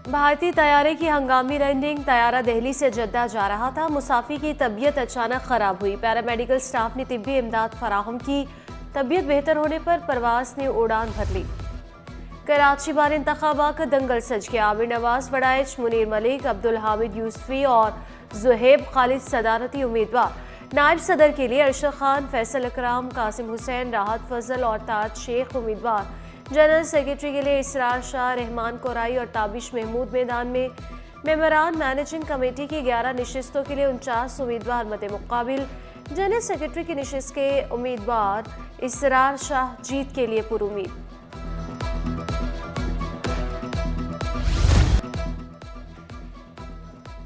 भारतीय तैयारे की हंगामी लैंडिंग। तैयारा दिल्ली से जद्दा जा रहा था। मुसाफिर की तबीयत अचानक खराब हुई। पैरामेडिकल स्टाफ ने तिब्बी इमदाद फराहम की। तबीयत बेहतर होने पर परवाज ने उड़ान भर ली। कराची बार इंतखाबा का दंगल सज गया। आमिर नवाज बड़ाइच, मुनीर मलिक, अब्दुल हामिद यूसुफी और जुहेब खालिद सदारती उम्मीदवार। नायब सदर के लिए अरशद खान, फैसल इकराम, कासिम हुसैन, राहत फजल और ताज शेख उम्मीदवार। जनरल सेक्रेटरी के लिए इसरार शाह, रहमान कोराई और ताबिश महमूद मैदान में। मेंबरान मैनेजिंग कमेटी की 11 नशिस्तों के लिए 49 उम्मीदवार मद्दे मुकाबिल। जनरल सेक्रेटरी की नशिस्त के उम्मीदवार इसरार शाह जीत के लिए पुरुमीद।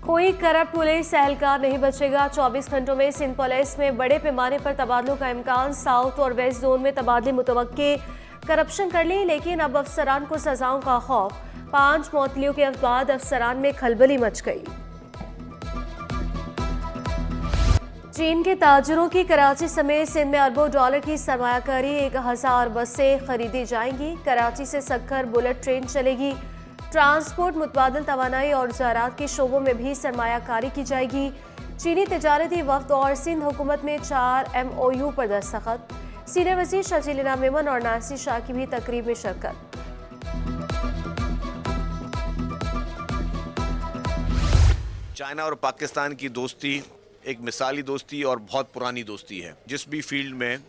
कोई करप्ट पुलिस एहलकार नहीं बचेगा। 24 घंटों में सिंध पुलिस में बड़े पैमाने पर तबादलों का इम्कान। साउथ और वेस्ट जोन में तबादले मुतवक्के। करप्शन कर ली, लेकिन अब अफसरान को सजाओं का खौफ। 5 मौतलियों के बाद अफसरान में खलबली मच गई। चीन के ताजरों की कराची समेत सिंध में अरबों डॉलर की सरमायाकारी। 1000 बसें खरीदी जाएंगी। कराची से सक्खर बुलेट ट्रेन चलेगी। ट्रांसपोर्ट, मुतबादल तवानाई और ज़राअत के शोबों में भी सरमायाकारी की जाएगी। चीनी तिजारती वफ्द और सिंध हुकूमत में 4 MOU पर दस्तखत। सीनियर वज़ीर शजील मेमन और नासिर शाह की भी तकरीब में शिरकत। चाइना और पाकिस्तान की दोस्ती एक मिसाली दोस्ती और बहुत पुरानी दोस्ती है। जिस भी फील्ड में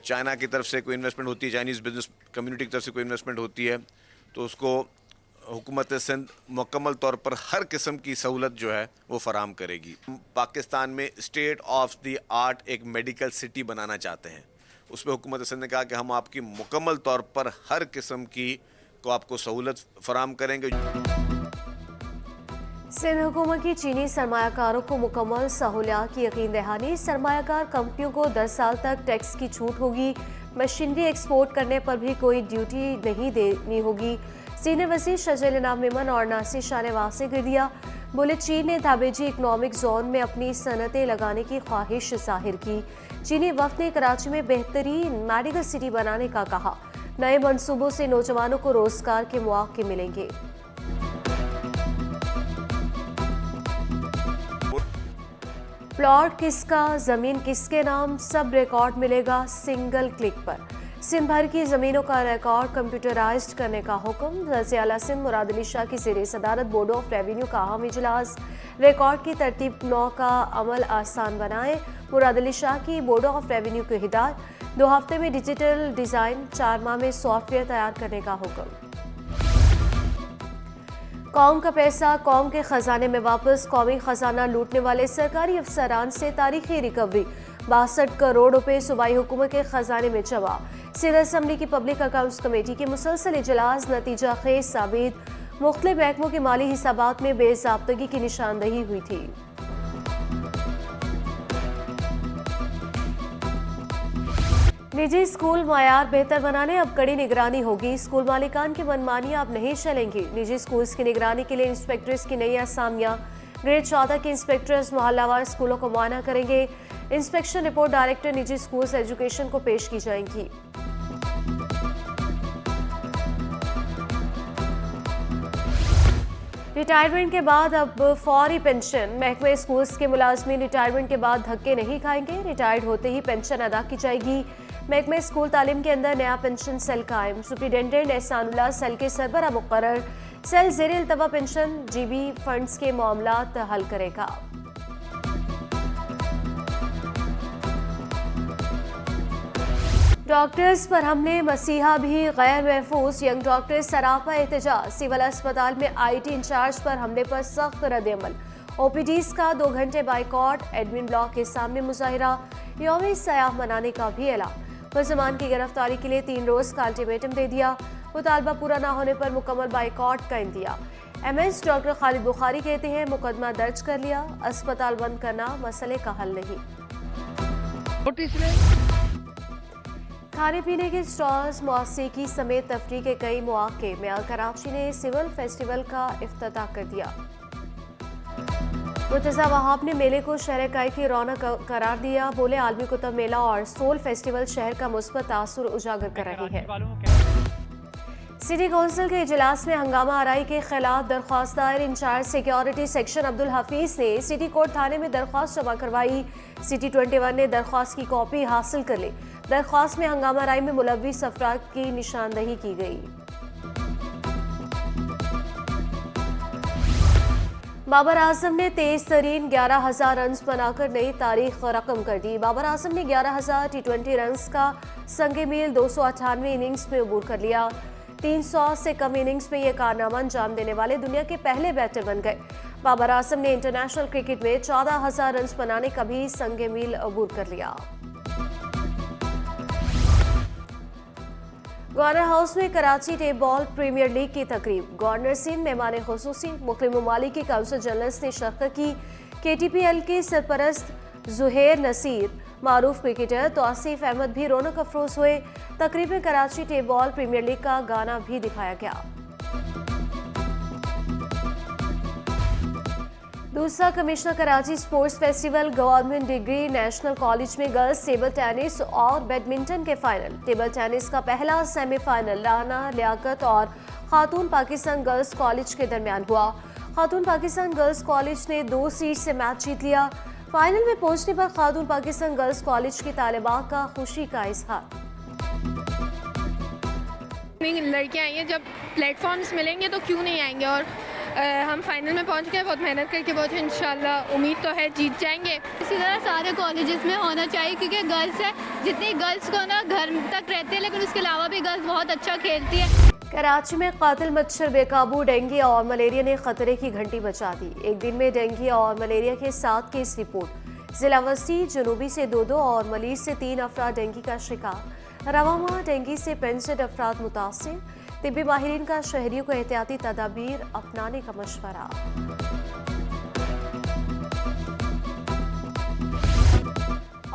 चाइना की तरफ से कोई इन्वेस्टमेंट होती है, चाइनीज़ बिजनेस कम्युनिटी की तरफ से कोई इन्वेस्टमेंट होती है, तो उसको हुकूमत सिंध मुकम्मल तौर पर हर किस्म की सहूलत जो है वो फराम करेगी। पाकिस्तान में स्टेट ऑफ द आर्ट एक मेडिकल सिटी बनाना चाहते हैं। उस पर हुकूमत सिंध ने कहा कि हम आपकी मुकम्मल तौर पर हर किस्म की को आपको सहूलत फराम करेंगे। सिंध हुकूमत की चीनी सरमायाकारों को मुकम्मल सहूलियात की यकीन दहानी। सरमायाकार कंपनियों को 10 साल तक टैक्स की छूट होगी। मशीनरी एक्सपोर्ट करने पर भी कोई ड्यूटी नहीं देनी होगी। सीनियर वज़ीर शजील मेमन और नासिर शाह ने वाज़ेह कर दिया। बोले, चीन ने धाबेजी इकनॉमिक जोन में अपनी सनतें लगाने की ख्वाहिश जाहिर की। चीनी वफ्द ने कराची में बेहतरीन मेडिकल सिटी बनाने का कहा। नए मंसूबों से नौजवानों को रोजगार के मौके मिलेंगे। प्लॉट किसका, जमीन किसके नाम, सब रिकॉर्ड मिलेगा सिंगल क्लिक पर। सिंध भर की जमीनों का रिकॉर्ड कंप्यूटराइज्ड करने का हुक्म। वज़ीर आला सिंध मुराद अली शाह की ज़ेर सदारत बोर्ड ऑफ रेवेन्यू का अहम इजलास। रिकॉर्ड की तरतीब 9 का अमल आसान बनाए। मुराद अली शाह की बोर्ड ऑफ रेवेन्यू की हिदायत। 2 हफ्ते में डिजिटल डिज़ाइन, 4 माह में सॉफ्टवेयर तैयार करने का हुक्म। कौम का पैसा कौम के खजाने में वापस। कौमी खजाना लूटने वाले सरकारी अफसरान से तारीखी रिकवरी। 62 करोड़ रुपए सूबाई हुकूमत के खजाने में जमा। सिंध असम्बली की पब्लिक अकाउंट्स कमेटी के मुसलसल इजलास नतीजा खेज साबित। मुख्तलिफ महकमों के माली हिसाबात में बेज़ाब्तगी की निशानदही हुई थी। निजी स्कूल मायार बेहतर बनाने अब कड़ी निगरानी होगी। स्कूल मालिकान की मनमानियां अब नहीं चलेंगी। निजी स्कूल्स की निगरानी के लिए इंस्पेक्टर्स की नई असामियां। ग्रेड 14 के इंस्पेक्टर्स मोहल्लावार स्कूलों को मुआयना करेंगे। इंस्पेक्शन रिपोर्ट डायरेक्टर निजी स्कूल्स एजुकेशन को पेश की जाएंगी। रिटायरमेंट के बाद अब फौरी पेंशन। महकमे स्कूल्स के मुलाजमीन रिटायरमेंट के बाद धक्के नहीं खाएंगे। रिटायर्ड होते ही पेंशन अदा की जाएगी। महकमे स्कूल तालीम के अंदर नया पेंशन सेल कायम। सुप्रिटेंडेंट एहसानुल्लाह सेल के सरबरा मुकर्रर। सेल ज़ेरे इल्तवा पेंशन GB फंड्स के मामलात हल करेगा। डॉक्टर्स पर हमले, मसीहा भी गैर महफूज। यंग डॉक्टर्स सरापा एहतजाज। सिविल अस्पताल में IT इंचार्ज पर हमले पर सख्त रद्द-ए-अमल। OPDs का 2 घंटे बाइकॉट। एडमिन ब्लॉक के सामने मुजाहिरा। यौम सयाह मनाने का भी ऐलान। मुलजमान की गिरफ्तारी के लिए 3 रोज का अल्टीमेटम दे दिया। मुतालबा पूरा न होने पर मुकम्मल बाइकॉट का India. MS doctor Khalid Bukhari कहते हैं, मुकदमा दर्ज कर लिया। अस्पताल बंद करना मसले का हल नहीं। खाने पीने के स्टॉल्स, मौसीकी समेत तफरीह के कई मौके में कराची ने सिविल फेस्टिवल का इफ्तिताह कर दिया। मुर्तज़ा वहाब ने मेले को शहर काई की रौनक करार दिया। बोले आलमी कुतुब मेला और सोल फेस्टिवल शहर का मुस्बत तासुर उजागर कर रही है। सिटी काउंसिल के इजलास में हंगामा आराई के खिलाफ दरख्वास्त दायर। In-charge security section Abdul Hafeez ने सिटी कोर्ट थाने में दरख्वास्त जमा करवाई। सिटी 21 ने दरख्वास्त की कॉपी हासिल कर ली। दरख्वास्त में हंगामा आराई में मुलव्विस अफराद की निशानदही की गई। बाबर आजम ने तेज तरीन 11,000 रन बनाकर नई तारीख रकम कर दी। बाबर आजम ने 11,000 T20 रन का संगे मील 298 इनिंग्स में अबूर कर लिया। 300 से कम इनिंग्स में यह कारनामा अंजाम देने वाले दुनिया के पहले बैटर बन गए। बाबर आजम ने इंटरनेशनल क्रिकेट में 14,000 रन बनाने का भी संगे मील अबूर कर लिया। गवर्नर हाउस में कराची टेबल प्रीमियर लीग की तकरीब। गवर्नर सिंध मेहमान खुसूसी मुख्तलिफ ममालिक के काउंसिल जनरल्स ने शिरकत की। KTPL के सरपरस्त जुहेर नसीर, मारूफ क्रिकेटर तौसीफ अहमद भी रौनक अफरोज हुए। तकरीब में कराची टेबल प्रीमियर लीग का गाना भी दिखाया गया। दूसरा commissioner Karachi sports festival government degree national college में गर्ल्स टेबल टेनिस और बैडमिंटन के फाइनल। टेबल टेनिस का पहला सेमीफाइनल राना लियाकत और खातून पाकिस्तान गर्ल्स कॉलेज के दरमियान हुआ। खातून पाकिस्तान गर्ल्स कॉलेज ने 2 सीट से मैच जीत लिया। फाइनल में पहुंचने पर खातून पाकिस्तान गर्ल्स कॉलेज की तालिबात का खुशी का इजहार। लड़कियां आई हैं, जब प्लेटफॉर्म्स मिलेंगे तो क्यों नहीं आएंगे। और हम फाइनल में पहुंच गए, बहुत मेहनत करके पहुंचे। इंशाल्लाह उम्मीद तो है जीत जाएंगे। इसी तरह सारे कॉलेजेस में होना चाहिए, क्योंकि गर्ल्स है, जितनी गर्ल्स को ना घर तक रहते हैं, लेकिन उसके अलावा भी गर्ल्स बहुत अच्छा खेलती है। कराची में कातिल मच्छर बेकाबू, डेंगू और मलेरिया ने खतरे की घंटी बजा दी। एक दिन में डेंगू और मलेरिया के 7 केस रिपोर्ट। जिला वसी जनूबी से 2 और मलीज से 3 अफराद डेंगू का शिकार। रवामा डेंगू से 65 अफराद मुतासिर। तिब्बी माहिरीन का शहरियों को एहतियाती तदाबीर अपनाने का मशवरा।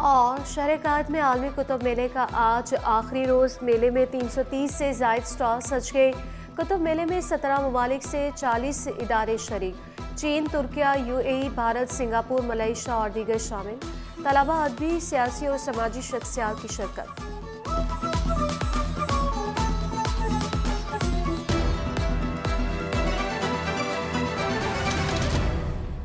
और शहर कायद में आलमी कुतुब मेले का आज आखिरी रोज। मेले में 330 से ज़ायद स्टॉल सज गए। कुतुब मेले में 17 ममालिक से 40 इदारे शरीक। चीन, Türkiye, UAE, Bharat, Singapore, Malaysia और दीगर शामिल। तलबा, अदबी, सियासी और समाजी शख्सियात की शिरकत।